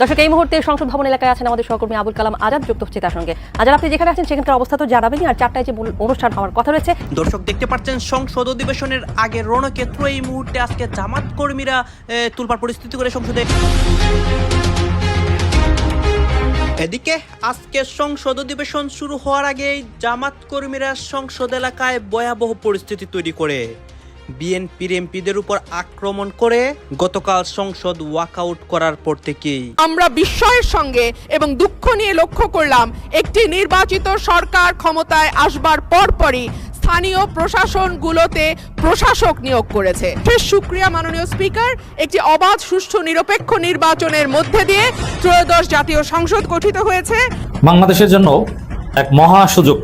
দর্শক, এই মুহূর্তে সংসদ ভবন এলাকায় আছেন আমাদের সহকর্মী আবুল কালাম আজাদ, যুক্ত হচ্ছে তার সঙ্গে। আজাদ, আপনি যেখানে আছেন সেখানকার অবস্থা তো জানাবেনই, আর 4টায় যে অনুষ্ঠান হওয়ার কথা রয়েছে। দর্শক, দেখতে পাচ্ছেন সংসদ অধিবেশনের আগে রণক্ষেত্র। এই মুহূর্তে আজকে জামাত কর্মীরা তুলপার পরিস্থিতি করে সংসদে। এদিকে আজকে সংসদ অধিবেশন শুরু হওয়ার আগেই জামাত কর্মীরা সংসদ এলাকায় ভয়াবহ পরিস্থিতি তৈরি করে বিএনপির এমপিদের উপর আক্রমণ করে গতকাল সংসদ ওয়াকআউট করার পর থেকেই আমরা বিস্ময়ের সঙ্গে এবং দুঃখ নিয়ে লক্ষ্য করলাম, একটি নির্বাচিত সরকার ক্ষমতায় আসবার পরপরই স্থানীয় প্রশাসনগুলোতে প্রশাসক নিয়োগ করেছে। শুকরিয়া মাননীয় স্পিকার, একটি অবাধ, সুষ্ঠু, নিরপেক্ষ নির্বাচনের মধ্যে দিয়ে ত্রয়োদশ জাতীয় সংসদ গঠিত হয়েছে। বাংলাদেশের জন্য এক মহা সুযোগ,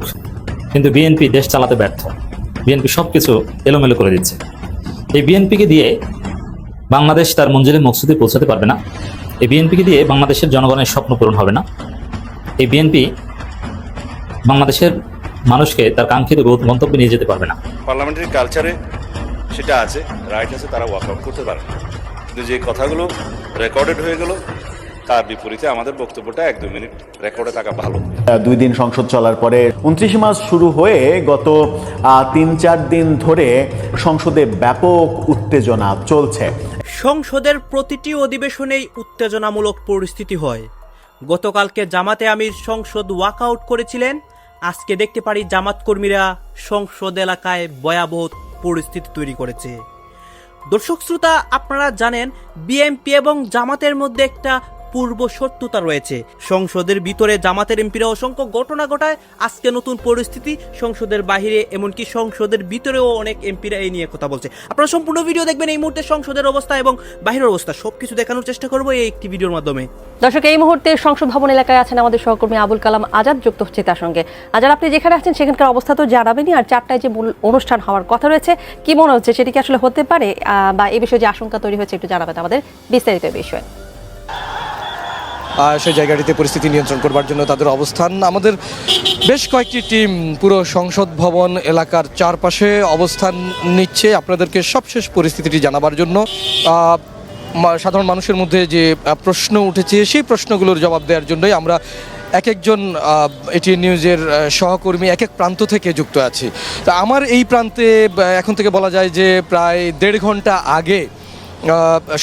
কিন্তু বিএনপি দেশ চালাতে ব্যর্থ। বিএনপি সবকিছু এলোমেলো করে দিচ্ছে। এই বিএনপিকে দিয়ে বাংলাদেশ তার মঞ্জিলে মকসুদে পৌঁছাতে পারবে না। এই বিএনপিকে দিয়ে বাংলাদেশের জনগণের স্বপ্ন পূরণ হবে না। এই বিএনপি বাংলাদেশের মানুষকে তার কাঙ্ক্ষিত গন্তব্যে নিয়ে যেতে পারবে না। পার্লামেন্টারি কালচারে সেটা আছে, রাইট আছে, তারা ওয়াকআউট করতে পারে, কিন্তু যে কথাগুলো রেকর্ডেড হয়ে গেল তার বিপরীতে আমাদের বক্তব্যটা 1-2 মিনিট রেকর্ডে থাকা ভালো। 2 দিন সংসদ চলার পরে 29 মার্চ শুরু হয়ে গত 3-4 দিন ধরে সংসদে ব্যাপক উত্তেজনা চলছে। সংসদের প্রতিটি অধিবেশনেই উত্তেজনামূলক পরিস্থিতি হয়। গতকালকে জামাতে আমির সংসদ ওয়াকআউট করেছিলেন। আজকে দেখতে পারি জামাত কর্মীরা সংসদ এলাকায় ভয়াবহ পরিস্থিতি তৈরি করেছে। দর্শক শ্রোতা, আপনারা জানেন বিএনপি এবং জামাতের মধ্যে একটা পূর্ব শত্রুতা রয়েছে। সংসদের ভিতরে জামাতের এমপিরা অসংখ্য ঘটনা ঘটায়। আজকে নতুন পরিস্থিতি সংসদের বাহিরে, এমনকি সংসদের ভিতরেও অনেক এমপিরা এই নিয়ে কথা বলছে। আপনারা সম্পূর্ণ ভিডিও দেখবেন। এই মুহূর্তে সংসদের অবস্থা এবং বাহিরের অবস্থা সবকিছু দেখানোর চেষ্টা করবো এই একটি ভিডিওর মাধ্যমে। দর্শক, এই মুহূর্তে সংসদ ভবন এলাকায় আছেন আমাদের সহকর্মী আবুল কালাম আজাদ, যুক্ত হচ্ছে তার সঙ্গে। আজাদ, আপনি যেখানে আছেন সেখানকার অবস্থা তো জানাবেনই, আর 4টায় যে অনুষ্ঠান হওয়ার কথা রয়েছে, কি মনে হচ্ছে সেটি কি আসলে হতে পারে, বা এই বিষয়ে যে আশঙ্কা তৈরি হয়েছে একটু জানাবেন আমাদের বিস্তারিত বিষয়ে। সেই জায়গাটিতে পরিস্থিতি নিয়ন্ত্রণ করবার জন্য তাদের অবস্থান। আমাদের বেশ কয়েকটি টিম পুরো সংসদ ভবন এলাকার চারপাশে অবস্থান নিচ্ছে আপনাদেরকে সবশেষ পরিস্থিতিটি জানাবার জন্য। সাধারণ মানুষের মধ্যে যে প্রশ্ন উঠেছে সেই প্রশ্নগুলোর জবাব দেওয়ার জন্যই আমরা এক একজন এটিএন নিউজের সহকর্মী এক এক প্রান্ত থেকে যুক্ত আছি। তা আমার এই প্রান্তে এখন থেকে বলা যায় যে প্রায় 1.5 ঘন্টা আগে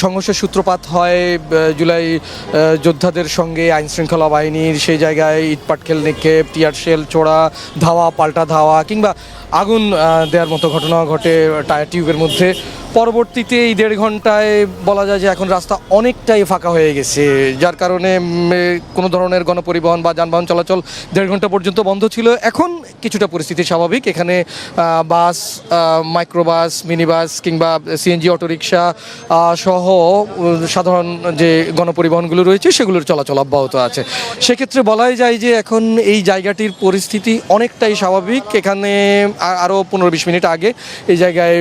সংঘর্ষের সূত্রপাত হয় জুলাই যোদ্ধাদের সঙ্গে আইনশৃঙ্খলা বাহিনীর। সেই জায়গায় ইটপাটকেল নিক্ষেপ, টিয়ার শেল ছোড়া, ধাওয়া পাল্টা ধাওয়া, কিংবা আগুন দেওয়ার মতো ঘটনা ঘটে টায়ার টিউবের মধ্যে। পরবর্তীতে এই 1.5 ঘন্টায় বলা যায় যে এখন রাস্তা অনেকটাই ফাঁকা হয়ে গেছে, যার কারণে কোনো ধরনের গণপরিবহন বা যানবাহন চলাচল 1.5 ঘন্টা পর্যন্ত বন্ধ ছিল। এখন কিছুটা পরিস্থিতি স্বাভাবিক। এখানে বাস, মাইক্রোবাস, মিনি বাস কিংবা সিএনজি অটোরিকশা সহ সাধারণ যে গণপরিবহনগুলো রয়েছে সেগুলোর চলাচল অব্যাহত আছে। সেক্ষেত্রে বলাই যায় যে এখন এই জায়গাটির পরিস্থিতি অনেকটাই স্বাভাবিক। এখানে আরও 15-20 মিনিট আগে এই জায়গায়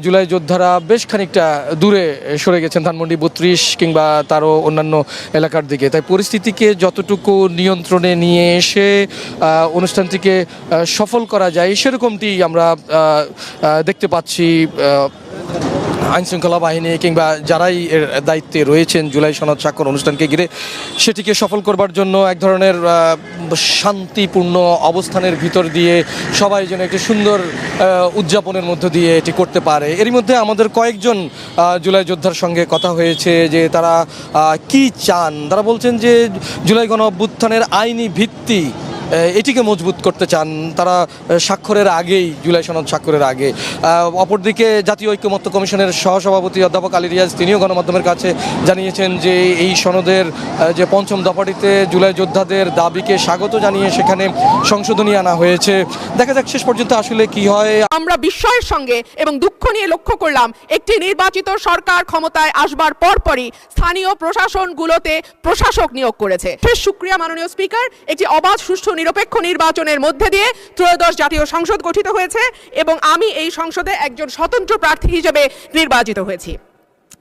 জুলাই যোদ্ধারা বেশ খানিকটা দূরে সরে গেছেন, ধানমন্ডি 32 কিংবা তারও অন্যান্য এলাকার দিকে। তাই পরিস্থিতিকে যতটুকু নিয়ন্ত্রণে নিয়ে এসে অনুষ্ঠানটিকে সফল করা যায় সেরকমটি আমরা দেখতে পাচ্ছি। আইনশৃঙ্খলা বাহিনী কিংবা যারাই এর দায়িত্বে রয়েছেন জুলাই সনদ স্বাক্ষর অনুষ্ঠানকে ঘিরে সেটিকে সফল করবার জন্য এক ধরনের শান্তিপূর্ণ অবস্থানের ভিতর দিয়ে সবাই যেন একটি সুন্দর উদযাপনের মধ্য দিয়ে এটি করতে পারে। এরই মধ্যে আমাদের কয়েকজন জুলাই যোদ্ধার সঙ্গে কথা হয়েছে যে তারা কি চান। তারা বলছেন যে জুলাই গণ অভ্যুত্থানের আইনি ভিত্তি এটিকে মজবুত করতে চান তারা স্বাক্ষরের আগেই, জুলাই সনদ স্বাক্ষরের আগে। অপরদিকে জাতীয় ঐক্যমত্য কমিশনের সহসভাপতি অধ্যাপক আলী রিয়াজ তিনিও গণমাধ্যমের কাছে জানিয়েছেন যে এই সনদের যে 5ম দফাটিতে জুলাই যোদ্ধাদের দাবিকে স্বাগত জানিয়ে সেখানে সংশোধনী আনা হয়েছে। দেখা যাক শেষ পর্যন্ত আসলে কি হয়। আমরা বিস্ময়ের সঙ্গে এবং দুঃখ নিয়ে লক্ষ্য করলাম, একটি নির্বাচিত সরকার ক্ষমতায় আসবার পরপরই স্থানীয় প্রশাসনগুলোতে প্রশাসক নিয়োগ করেছে। শুকরিয়া মাননীয় স্পিকার, একটি অবাধ, সুষ্ঠু, নিরপেক্ষ নির্বাচনের মধ্যে দিয়ে ত্রয়োদশ জাতীয় সংসদ গঠিত হয়েছে এবং আমি এই সংসদে একজন স্বতন্ত্র প্রার্থী হিসেবে নির্বাচিত হয়েছি।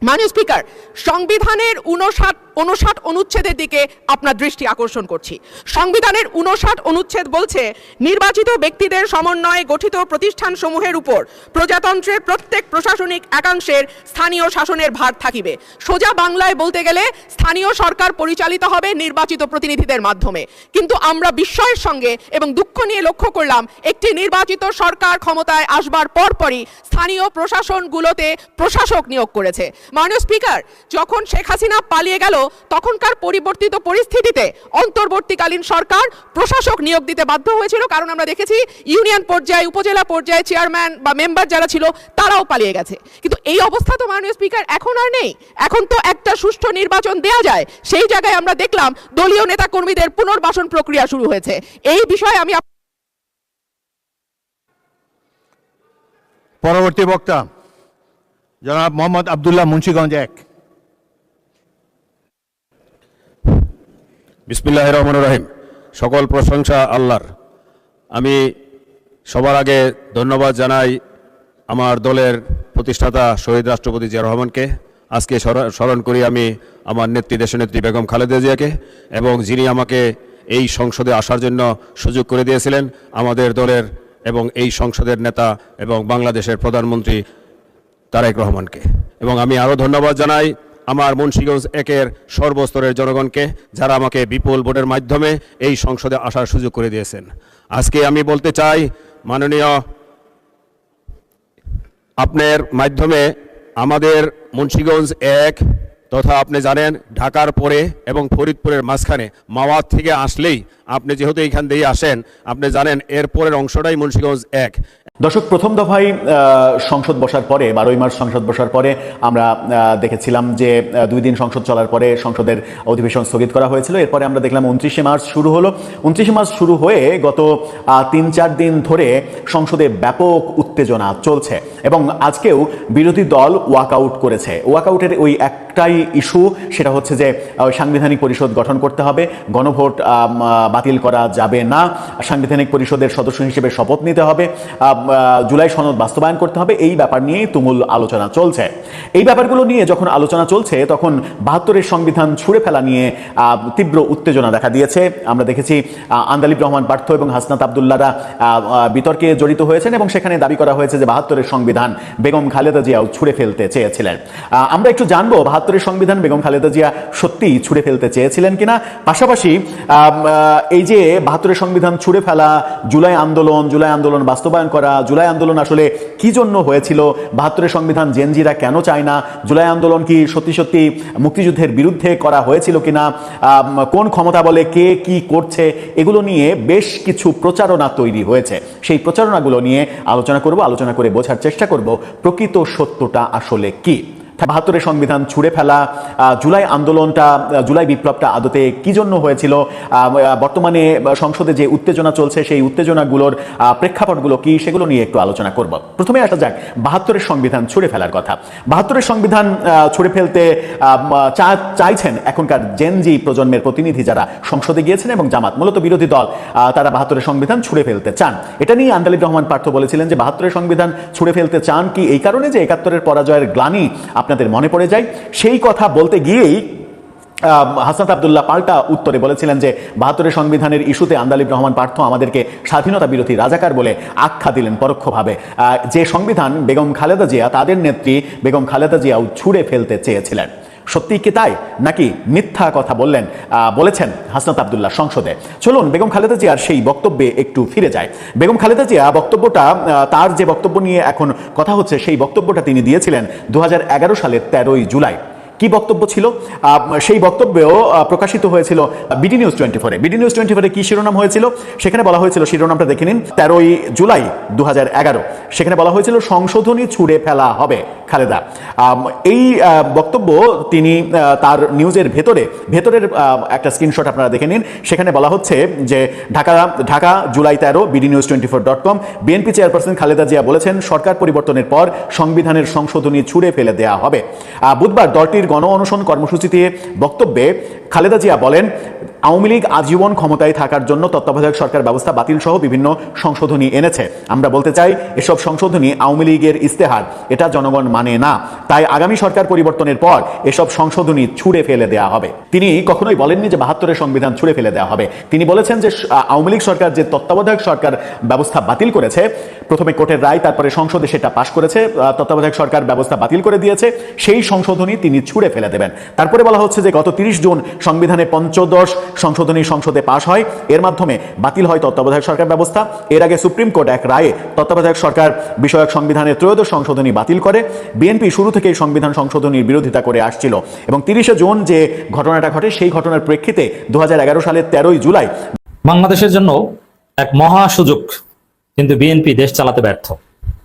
মাননীয় স্পিকার, সংবিধানের 59 অনুচ্ছেদের দিকে আপনার দৃষ্টি আকর্ষণ করছি। সংবিধানের 59 অনুচ্ছেদ বলছে, নির্বাচিত ব্যক্তিদের সমন্বয়ে গঠিত প্রতিষ্ঠানসমূহের উপর প্রজাতন্ত্রের প্রত্যেক প্রশাসনিক একাংশের স্থানীয় শাসনের ভার থাকিবে। সোজা বাংলায় বলতে গেলে স্থানীয় সরকার পরিচালিত হবে নির্বাচিত প্রতিনিধিদের মাধ্যমে। কিন্তু আমরা বিস্ময়ের সঙ্গে এবং দুঃখ নিয়ে লক্ষ্য করলাম, একটি নির্বাচিত সরকার ক্ষমতায় আসবার পরপরই স্থানীয় প্রশাসনগুলোতে প্রশাসক নিয়োগ করেছে। মাননীয় স্পিকার, যখন শেখ হাসিনা পালিয়ে গেল তখনকার পরিবর্তিত পরিস্থিতিতে অন্তর্বর্তীকালীন সরকার প্রশাসক নিয়োগ দিতে বাধ্য হয়েছিল, কারণ আমরা দেখেছি ইউনিয়ন পর্যায়ে, উপজেলা পর্যায়ে চেয়ারম্যান বা মেম্বার যারা ছিল তারাও পালিয়ে গেছে। কিন্তু এই অবস্থা তো মাননীয় স্পিকার এখন আর নেই। এখন তো একটা সুষ্ঠু নির্বাচন দেয়া যায়। সেই জায়গায় আমরা দেখলাম দলীয় নেতা কর্মীদের পুনর্বাসন প্রক্রিয়া শুরু হয়েছে। এই বিষয়ে আমি পরবর্তী বক্তা জনাব মোহাম্মদ আব্দুল্লাহ, মুন্সিগঞ্জ 1। বিসমিল্লাহির রহমানির রহিম। সকল প্রশংসা আল্লাহর। আমি সবার আগে ধন্যবাদ জানাই আমার দলের প্রতিষ্ঠাতা শহীদ রাষ্ট্রপতি জিয়া রহমানকে। আজকে স্মরণ করি আমি আমার নেত্রী, দেশনেত্রী বেগম খালেদা জিয়াকে, এবং যিনি আমাকে এই সংসদে আসার জন্য সুযোগ করে দিয়েছিলেন, আমাদের দলের এবং এই সংসদের নেতা এবং বাংলাদেশের প্রধানমন্ত্রী তারেক রহমানকে। এবং আমি আরও ধন্যবাদ জানাই আমার মুন্সিগঞ্জ 1-এর সর্বস্তরের জনগণকে, যারা আমাকে বিপুল ভোটের মাধ্যমে এই সংসদে আসার সুযোগ করে দিয়েছেন। আজকে আমি বলতে চাই, মাননীয়, আপনার মাধ্যমে আমাদের মুন্সিগঞ্জ 1 তথা আপনি জানেন ঢাকার পরে এবং ফরিদপুরের মাঝখানে মাওয়াত থেকে আসলেই, আপনি যেহেতু এইখান দিয়ে আসেন, আপনি জানেন এর পরের অংশটাই মুন্সিগঞ্জ 1। দর্শক, প্রথম দফায় সংসদ বসার পরে 12ই মার্চ সংসদ বসার পরে আমরা দেখেছিলাম যে 2 দিন সংসদ চলার পরে সংসদের অধিবেশন স্থগিত করা হয়েছিল। এরপরে আমরা দেখলাম 29শে মার্চ শুরু হলো। 29শে মার্চ শুরু হয়ে গত 3-4 দিন ধরে সংসদে ব্যাপক উত্তেজনা চলছে এবং আজকেও বিরোধী দল ওয়াকআউট করেছে। ওয়াকআউটের ওই একটাই ইস্যু, সেটা হচ্ছে যে সাংবিধানিক পরিষদ গঠন করতে হবে, গণভোট বাতিল করা যাবে না, সাংবিধানিক পরিষদের সদস্য হিসেবে শপথ নিতে হবে, জুলাই সনদ বাস্তবায়ন করতে হবে। এই ব্যাপার নিয়ে তুমুল আলোচনা চলছে। এই ব্যাপারগুলো নিয়ে যখন আলোচনা চলছে, তখন 72-এর সংবিধান ছুঁড়ে ফেলা নিয়ে তীব্র উত্তেজনা দেখা দিয়েছে। আমরা দেখেছি আন্দালিব রহমান পার্থ এবং হাসনাত আবদুল্লাহরা বিতর্কে জড়িত হয়েছেন এবং সেখানে দাবি করা হয়েছে যে 72-এর সংবিধান বেগম খালেদা জিয়াও ছুঁড়ে ফেলতে চেয়েছিলেন। আমরা একটু জানবো 72-এর সংবিধান বেগম খালেদা জিয়া সত্যিই ছুঁড়ে ফেলতে চেয়েছিলেন কিনা। পাশাপাশি এই যে 72-এর সংবিধান ছুঁড়ে ফেলা, জুলাই আন্দোলন বাস্তবায়ন করা, জুলাই আন্দোলন আসলে কি জন্য হয়েছিল, 72-এর সংবিধান জেনজিরা কেন চায় না, জুলাই আন্দোলন কি সত্যি সত্যি মুক্তিযুদ্ধের বিরুদ্ধে করা হয়েছিল কিনা, কোন ক্ষমতা বলে কে কি করছে, এগুলো নিয়ে বেশ কিছু প্রচারণা তৈরি হয়েছে। সেই প্রচারণাগুলো নিয়ে আলোচনা করব, আলোচনা করে বোঝার চেষ্টা করব প্রকৃত সত্যটা আসলে কি। 72-এর সংবিধান ছুঁড়ে ফেলা, জুলাই বিপ্লবটা আদতে কি জন্য হয়েছিল, বর্তমানে সংসদে যে উত্তেজনা চলছে সেই উত্তেজনাগুলোর প্রেক্ষাপটগুলো কি, সেগুলো নিয়ে একটু আলোচনা করব। প্রথমে আসা যাক 72-এর সংবিধান ছুঁড়ে ফেলার কথা। 72-এর সংবিধান ছুঁড়ে ফেলতে চাইছেন এখনকার জেনজি প্রজন্মের প্রতিনিধি যারা সংসদে গিয়েছেন এবং জামাত, মূলত বিরোধী দল, তারা 72-এর সংবিধান ছুঁড়ে ফেলতে চান। এটা নিয়ে আন্দালিব রহমান পার্থ বলেছিলেন যে 72-এর সংবিধান ছুঁড়ে ফেলতে চান কি এই কারণে যে 71-এর পরাজয়ের গ্লানি আপনাদের মনে পড়ে যায়। সেই কথা বলতে গিয়েই হাসনাত আবদুল্লাহ পাল্টা উত্তরে বলেছিলেন যে 72-এর সংবিধানের ইস্যুতে আন্দালিব রহমান পার্থ আমাদেরকে স্বাধীনতা বিরোধী রাজাকার বলে আখ্যা দিলেন পরোক্ষভাবে। যে সংবিধান বেগম খালেদা জিয়া, তাদের নেত্রী বেগম খালেদা জিয়াও ছুঁড়ে ফেলতে চেয়েছিলেন। সত্যি কি তাই, নাকি মিথ্যা কথা বলেছেন হাসনাত আবদুল্লাহ সংসদে? চলুন বেগম খালেদা জিয়ার সেই বক্তব্যে একটু ফিরে যায়। বেগম খালেদা জিয়া বক্তব্যটা, তার যে বক্তব্য নিয়ে এখন কথা হচ্ছে, সেই বক্তব্যটা তিনি দিয়েছিলেন 2011 সালের 13ই জুলাই। কি বক্তব্য ছিল? সেই বক্তব্যেও প্রকাশিত হয়েছিল বিডি নিউজ 24-এ। বিডি নিউজ 24-এ কি শিরোনাম হয়েছিল? সেখানে বলা হয়েছিল, শিরোনামটা দেখে নিন, 13ই জুলাই 2011। সেখানে বলা হয়েছিল সংশোধনী ছুঁড়ে ফেলা হবে খালেদা। এই বক্তব্য তিনি তার নিউজের ভেতরের একটা স্ক্রিনশট আপনারা দেখে নিন। সেখানে বলা হচ্ছে যে Dhaka July 13, BD news 24.com, BNP chairperson Khaleda Zia বলেছেন সরকার পরিবর্তনের পর সংবিধানের সংশোধনী ছুঁড়ে ফেলে দেয়া হবে। বুধবার দলটির গণ অনশন কর্মসূচিতে বক্তব্যে খালেদা জিয়া বলেন, আওয়ামী লীগ আজীবন ক্ষমতায় থাকার জন্য তত্ত্বাবধায়ক সরকার ব্যবস্থা বাতিল সহ বিভিন্ন সংশোধনী এনেছে। আমরা বলতে চাই এসব সংশোধনী আওয়ামী লীগের ইস্তেহার, এটা জনগণ মানে না। তাই আগামী সরকার পরিবর্তনের পর এসব সংশোধনী ছুঁড়ে ফেলে দেওয়া হবে। তিনি কখনোই বলেননি যে ৭২-এর সংবিধান ছুঁড়ে ফেলে দেওয়া হবে। তিনি বলেছেন যে আওয়ামী লীগ সরকার যে তত্ত্বাবধায়ক সরকার ব্যবস্থা বাতিল করেছে, প্রথমে কোর্টের রায়, তারপরে সংসদে সেটা পাশ করেছে, তত্ত্বাবধায়ক সরকার ব্যবস্থা বাতিল করে দিয়েছে, সেই সংশোধনী তিনি ছুঁড়ে ফেলে দেবেন। তারপরে বলা হচ্ছে যে গত ৩০ জুন সংবিধানে পঞ্চদশ সংশোধনী সংসদে পাশ হয়, এর মাধ্যমে বাতিল হয় তত্ত্বাবধায়ক সরকার ব্যবস্থা। এর আগে সুপ্রিম কোর্ট এক রায়ে তত্ত্বাবধায়ক সরকার বিষয়ক সংবিধানের ত্রয়োদশ সংশোধনী বাতিল করে। বিএনপি শুরু থেকেই সংবিধান সংশোধনীর বিরোধিতা করে আসছিল এবং ৩০শে জুন যে ঘটনাটা ঘটে সেই ঘটনার প্রেক্ষিতে ২০১১ সালের ১৩ই জুলাই বাংলাদেশের জন্য এক মহা সুযোগ, কিন্তু বিএনপি দেশ চালাতে ব্যর্থ।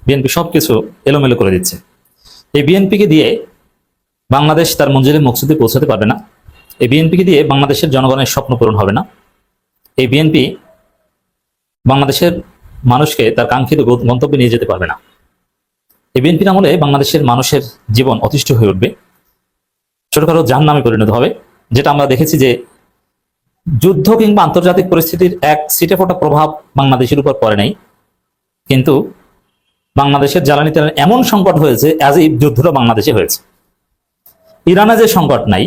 বিএনপি সবকিছু এলোমেলো করে দিচ্ছে। এই বিএনপিকে দিয়ে বাংলাদেশ তার মঞ্জিলে মকসুদে পৌঁছাতে পারবে না। এই বিএনপিকে দিয়ে বাংলাদেশের জনগণের স্বপ্ন পূরণ হবে না। এই বিএনপি বাংলাদেশের মানুষকে তার কাঙ্ক্ষিত গন্তব্যে নিয়ে যেতে পারবে না। এই বিএনপির আমলে বাংলাদেশের মানুষের জীবন অতিষ্ঠ হয়ে উঠবে, ছোটখাটো জাহান্নামে পরিণত হবে। যেটা আমরা দেখেছি যে যুদ্ধ কিংবা আন্তর্জাতিক পরিস্থিতির এক ছিটে ফোটা প্রভাব বাংলাদেশের উপর পড়ে নাই, কিন্তু বাংলাদেশের জ্বালানি তেলের এমন সংকট হয়েছে অ্যাজ ইফ যুদ্ধটা বাংলাদেশে হয়েছে। ইরানে যে সংকট নাই,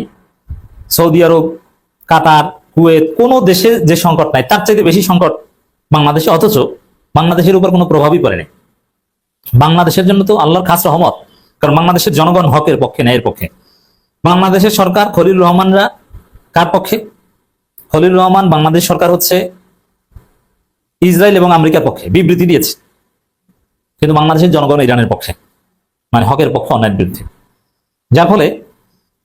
সৌদি আরব, কাতার, কুয়েত, কোনো দেশে যে সংকট নাই, তার চাইতে বেশি সংকট বাংলাদেশে, অথচ বাংলাদেশের উপর কোনো প্রভাবই পড়ে নাই। বাংলাদেশের জন্য তো আল্লাহর খাস রহমত, কারণ বাংলাদেশের জনগণ হকের পক্ষে, ন্যায়ের পক্ষে। বাংলাদেশের সরকার খলিলুর রহমানরা কার পক্ষে? খলিলুর রহমান বাংলাদেশ সরকার হচ্ছে ইসরায়েল এবং আমেরিকার পক্ষে, বিবৃতি দিয়েছে, কিন্তু বাংলাদেশের জনগণ ইরানের পক্ষে, মানে হকের পক্ষে, অন্যায়ের বিরুদ্ধে। যার ফলে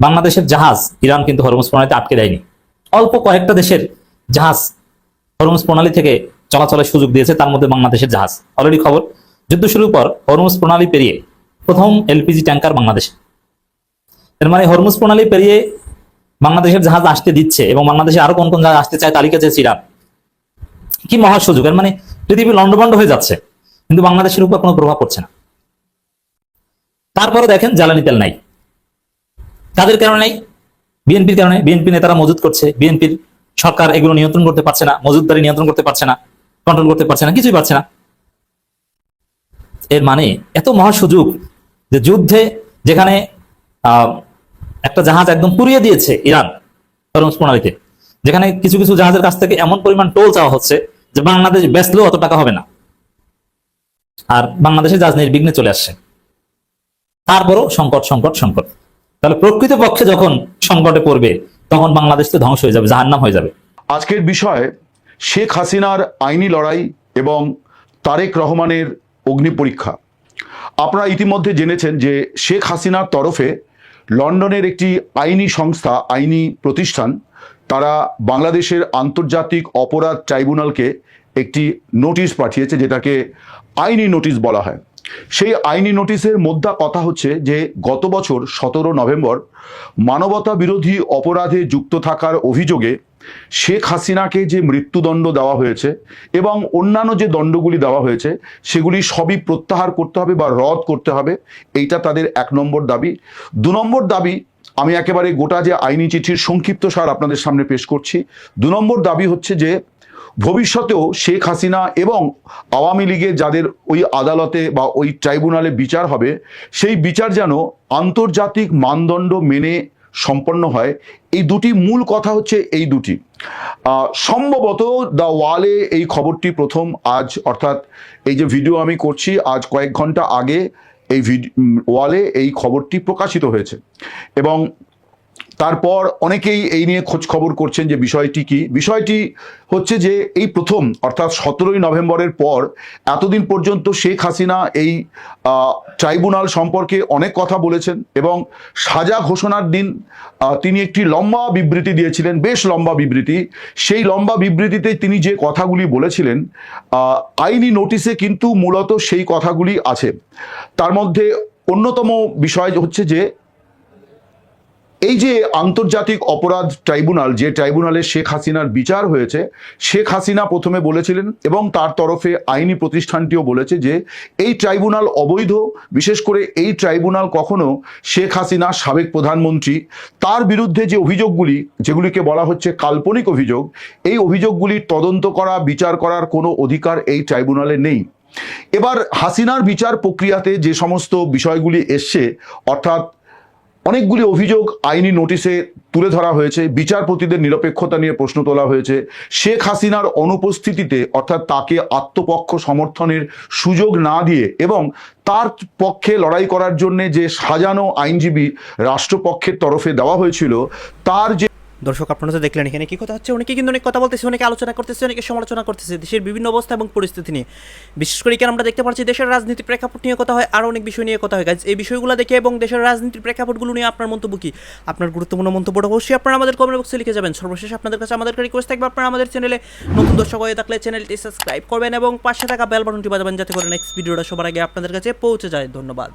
বাংলাদেশের জাহাজ ইরান কিন্তু হরমুজ প্রণালীতে আটকে দেয়নি। অল্প কয়েকটা দেশের জাহাজ হরমুজ প্রণালী থেকে চলাচলের সুযোগ দিয়েছে, তার মধ্যে বাংলাদেশের জাহাজ। অলরেডি খবর, যুদ্ধ শুরুর পর হরমুজ প্রণালী পেরিয়ে প্রথম এলপিজি ট্যাঙ্কার বাংলাদেশে। এর মানে হরমুজ প্রণালী পেরিয়ে বাংলাদেশের জাহাজ আসতে দিচ্ছে এবং বাংলাদেশে আরো কোন কোন জাহাজ আসতে চায় তালিকা চেয়েছে ইরান। কি মহা সুযোগ! এর মানে পৃথিবী লন্ডভন্ড হয়ে যাচ্ছে, কিন্তু বাংলাদেশের উপর কোনো প্রভাব পড়ছে না। তারপরে দেখেন জ্বালানি তেল নাই। কাদের কারণে নাই? বিএনপির কারণে। বিএনপি নেতারা মজুদ করছে, বিএনপির সরকার এগুলো নিয়ন্ত্রণ করতে পারছে না, মজুদদারি নিয়ন্ত্রণ করতে পারছে না, কন্ট্রোল করতে পারছে না, কিছুই পারছে না। এর মানে এত মহা সুযোগ যে যুদ্ধে যেখানে একটা জাহাজ একদম পুড়িয়ে দিয়েছে ইরান হরমুজ প্রণালীতে, যেখানে কিছু কিছু জাহাজের কাছ থেকে এমন পরিমাণ টোল চাওয়া হচ্ছে যে বাংলাদেশ বেচলেও অত টাকা হবে না, আর বাংলাদেশের জাহাজ নির্বিঘ্নে চলে আসছে। তারপরও সংকট সংকট সংকট। তাহলে প্রকৃতপক্ষে যখন সংকটে পড়বে তখন বাংলাদেশ তো ধ্বংস হয়ে যাবে, জাহান্নাম হয়ে যাবে। আজকের বিষয় শেখ হাসিনার আইনি লড়াই এবং তারেক রহমানের অগ্নি পরীক্ষা। আপনারা ইতিমধ্যে জেনেছেন যে শেখ হাসিনার তরফে লন্ডনের একটি আইনি সংস্থা, আইনি প্রতিষ্ঠান, তারা বাংলাদেশের আন্তর্জাতিক অপরাধ ট্রাইব্যুনালকে একটি নোটিশ পাঠিয়েছে, যেটাকে আইনি নোটিশ বলা হয়। সেই আইনি নোটিশের মোদ্দা কথা হচ্ছে যে গত বছর 17 নভেম্বর মানবতা বিরোধী অপরাধে যুক্ত থাকার অভিযোগে শেখ হাসিনাকে যে মৃত্যুদণ্ড দেওয়া হয়েছে এবং অন্যান্য যে দণ্ডগুলি দেওয়া হয়েছে সেগুলি সবই প্রত্যাহার করতে হবে বা রদ করতে হবে, এইটা তাদের 1 নম্বর দাবি। 2 নম্বর দাবি, আমি একেবারে গোটা যে আইনি চিঠির সংক্ষিপ্ত সার আপনাদের সামনে পেশ করছি। 2 নম্বর দাবি হচ্ছে যে ভবিষ্যতেও শেখ হাসিনা এবং আওয়ামী লীগের যাদের ওই আদালতে বা ওই ট্রাইব্যুনালে বিচার হবে, সেই বিচার যেন আন্তর্জাতিক মানদণ্ড মেনে সম্পন্ন হয়। এই দুটি মূল কথা হচ্ছে এই দুটি। সম্ভবত দ্য ওয়ালে এই খবরটি প্রথম আজ, অর্থাৎ এই যে ভিডিও আমি করছি আজ কয়েক ঘন্টা আগে এই ওয়ালে এই খবরটি প্রকাশিত হয়েছে এবং তারপর অনেকেই এই নিয়ে খোঁজ খবর করছেন যে বিষয়টি কি। বিষয়টি হচ্ছে যে এই প্রথম, অর্থাৎ 17ই নভেম্বরের পর এতদিন পর্যন্ত শেখ হাসিনা এই ট্রাইব্যুনাল সম্পর্কে অনেক কথা বলেছেন এবং সাজা ঘোষণার দিন তিনি একটি লম্বা বিবৃতি দিয়েছিলেন, বেশ লম্বা বিবৃতি। সেই লম্বা বিবৃতিতে তিনি যে কথাগুলি বলেছিলেন আইনি নোটিশে কিন্তু মূলত সেই কথাগুলি আছে। তার মধ্যে অন্যতম বিষয় হচ্ছে যে এই যে আন্তর্জাতিক অপরাধ ট্রাইব্যুনাল, যে ট্রাইব্যুনালে শেখ হাসিনার বিচার হয়েছে, শেখ হাসিনা প্রথমে বলেছিলেন এবং তার তরফে আইনি প্রতিষ্ঠানটিও বলেছে যে এই ট্রাইব্যুনাল অবৈধ। বিশেষ করে এই ট্রাইব্যুনাল কখনো শেখ হাসিনা, সাবেক প্রধানমন্ত্রী, তার বিরুদ্ধে যে অভিযোগগুলি, যেগুলিকে বলা হচ্ছে কাল্পনিক অভিযোগ, এই অভিযোগগুলির তদন্ত করা, বিচার করার কোনো অধিকার এই ট্রাইব্যুনালে নেই। এবার হাসিনার বিচার প্রক্রিয়াতে যে সমস্ত বিষয়গুলি এসছে, অর্থাৎ অনেকগুলি অভিযোগ আইনি নোটিশে তুলে ধরা হয়েছে, বিচারপতিদের নিরপেক্ষতা নিয়ে প্রশ্ন তোলা হয়েছে, শেখ হাসিনার অনুপস্থিতিতে অর্থাৎ তাকে আত্মপক্ষ সমর্থনের সুযোগ না দিয়ে এবং তার পক্ষে লড়াই করার জন্য যে সাজানো আইনজীবী রাষ্ট্রপক্ষের তরফে দেওয়া হয়েছিল, তার যে দর্শক, আপনারা তো দেখলেন এখানে কি কথা হচ্ছে। অনেকে কিন্তু অনেক কথা বলতেছে, অনেকে আলোচনা করতেছে, অনেকে সমালোচনা করতেছে দেশের বিভিন্ন অবস্থা এবং পরিস্থিতি নিয়ে। বিশেষ করে এখানে আমরা দেখতে পাচ্ছি দেশের রাজনীতির প্রেক্ষাপট নিয়ে কথা হয়, আরও অনেক বিষয় নিয়ে কথা হয়। এই বিষয়গুলো দেখে এবং দেশের রাজনীতির প্রেক্ষাপটগুলো নিয়ে আপনার মন্তব্য কি? আপনার গুরুত্বপূর্ণ মন্তব্যটা অবশ্যই আপনারা আমাদের কমেন্ট বক্সে লিখে যাবেন। সর্বশেষ আপনাদের কাছে আমাদের রিকোয়েস্ট থাকবে, আপনারা আমাদের চ্যানেলে নতুন দর্শক হয়ে থাকলে চ্যানেলটি সাবস্ক্রাইব করবেন এবং পাশে থাকা বেল বাটনটি বাজাবেন, যাতে করে নেক্সট ভিডিওটা সবার আগে আপনাদের কাছে পৌঁছে যায়। ধন্যবাদ।